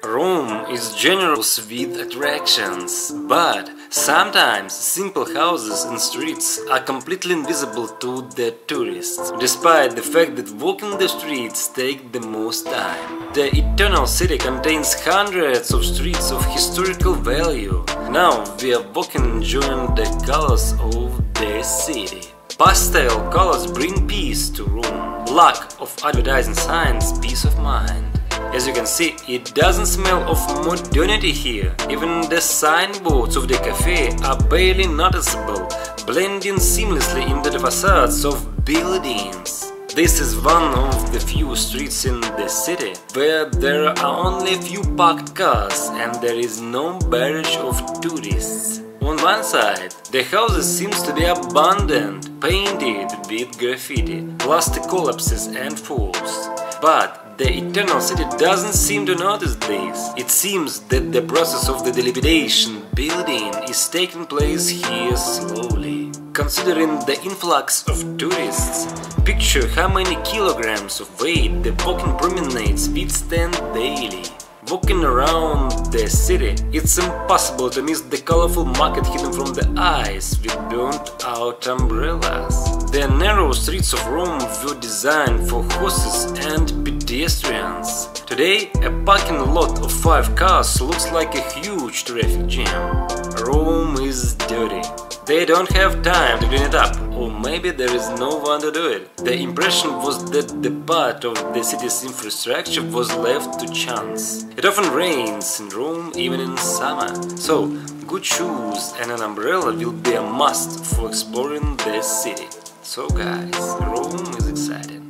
Rome is generous with attractions, but sometimes simple houses and streets are completely invisible to the tourists, despite the fact that walking the streets take the most time. The eternal city contains hundreds of streets of historical value. Now we are walking enjoying the colors of the city. Pastel colors bring peace to Rome. Lack of advertising signs, peace of mind. As you can see, it doesn't smell of modernity here. Even the signboards of the cafe are barely noticeable, blending seamlessly into the facades of buildings. This is one of the few streets in the city where there are only a few parked cars and there is no barrage of tourists. On one side, the houses seems to be abandoned, painted with graffiti, plastic collapses and falls. But the eternal city doesn't seem to notice this. It seems that the process of the dilapidation building is taking place here slowly. Considering the influx of tourists, picture how many kilograms of weight the walking promenades withstand daily. Walking around the city, it's impossible to miss the colorful market hidden from the eyes with burnt-out umbrellas. The narrow streets of Rome were designed for horses and pedestrians. Today, a parking lot of 5 cars looks like a huge traffic jam. Rome is dirty. They don't have time to clean it up, or maybe there is no one to do it. The impression was that the part of the city's infrastructure was left to chance. It often rains in Rome even in summer, so good shoes and an umbrella will be a must for exploring the city. So guys, Rome is exciting.